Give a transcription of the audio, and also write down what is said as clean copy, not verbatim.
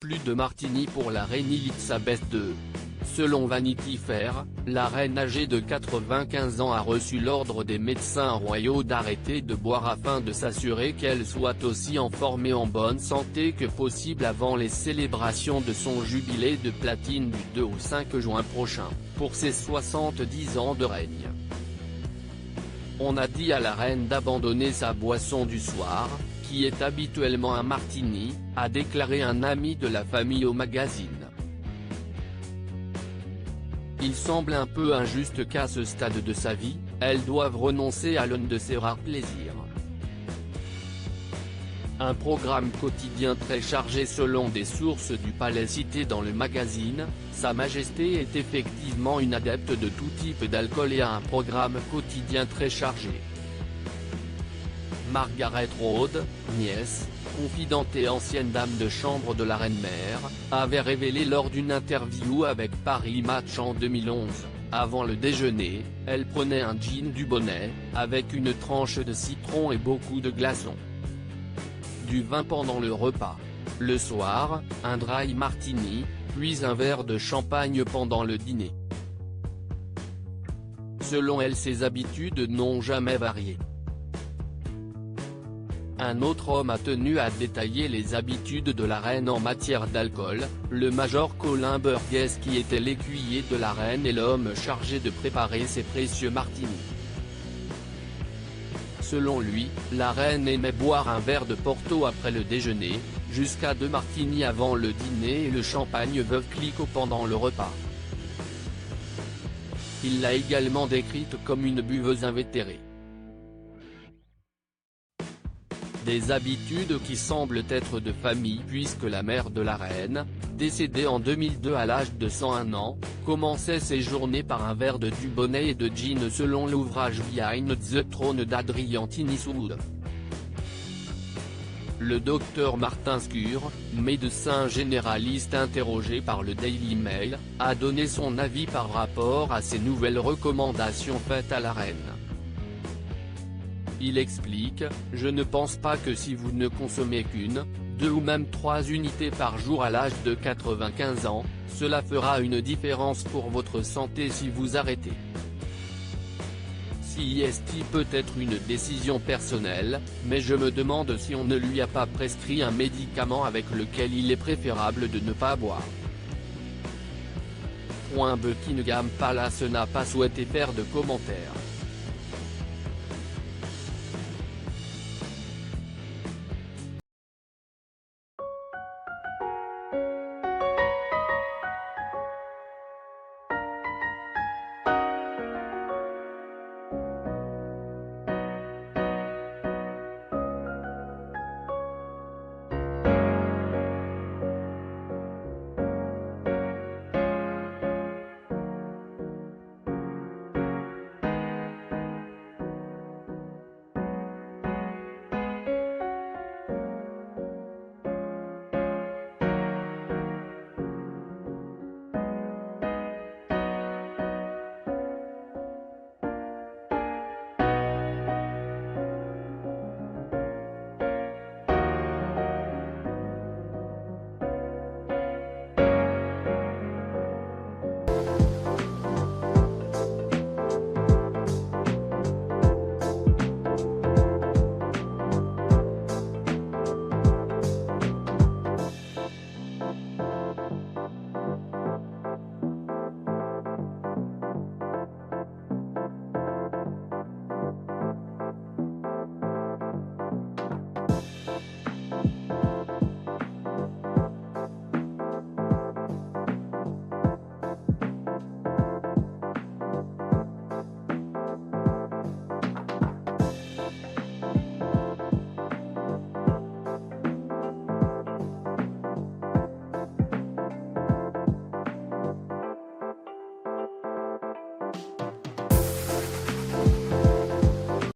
plus de martini pour la reine Elisabeth II. Selon Vanity Fair, la reine âgée de 95 ans a reçu l'ordre des médecins royaux d'arrêter de boire afin de s'assurer qu'elle soit aussi en forme et en bonne santé que possible avant les célébrations de son jubilé de platine du 2 au 5 juin prochain, pour ses 70 ans de règne. On a dit à la reine d'abandonner sa boisson du soir, qui est habituellement un martini, a déclaré un ami de la famille au magazine. Il semble un peu injuste qu'à ce stade de sa vie, elle doive renoncer à l'un de ses rares plaisirs. Un programme quotidien très chargé selon des sources du palais citées dans le magazine, Sa Majesté est effectivement une adepte de tout type d'alcool et a un programme quotidien très chargé. Margaret Road, nièce, confidente et ancienne dame de chambre de la reine-mère, avait révélé lors d'une interview avec Paris Match en 2011, avant le déjeuner, elle prenait un gin du bonnet, avec une tranche de citron et beaucoup de glaçons. Du vin pendant le repas. Le soir, un dry martini, puis un verre de champagne pendant le dîner. Selon elle, ses habitudes n'ont jamais varié. Un autre homme a tenu à détailler les habitudes de la reine en matière d'alcool, le major Colin Burgess qui était l'écuyer de la reine et l'homme chargé de préparer ses précieux martinis. Selon lui, la reine aimait boire un verre de Porto après le déjeuner, jusqu'à 2 martinis avant le dîner et le champagne Veuve Clicquot pendant le repas. Il l'a également décrite comme une buveuse invétérée. Des habitudes qui semblent être de famille puisque la mère de la reine, décédée en 2002 à l'âge de 101 ans, commençait ses journées par un verre de Dubonnet et de gin selon l'ouvrage Behind the Throne d'Adrian Tinniswood. Le docteur Martin Scur, médecin généraliste interrogé par le Daily Mail, a donné son avis par rapport à ces nouvelles recommandations faites à la reine. Il explique, « Je ne pense pas que si vous ne consommez qu'une, 2 ou même 3 unités par jour à l'âge de 95 ans, cela fera une différence pour votre santé si vous arrêtez. CIST peut être une décision personnelle, mais je me demande si on ne lui a pas prescrit un médicament avec lequel il est préférable de ne pas boire. » Buckingham Palace n'a pas souhaité faire de commentaires.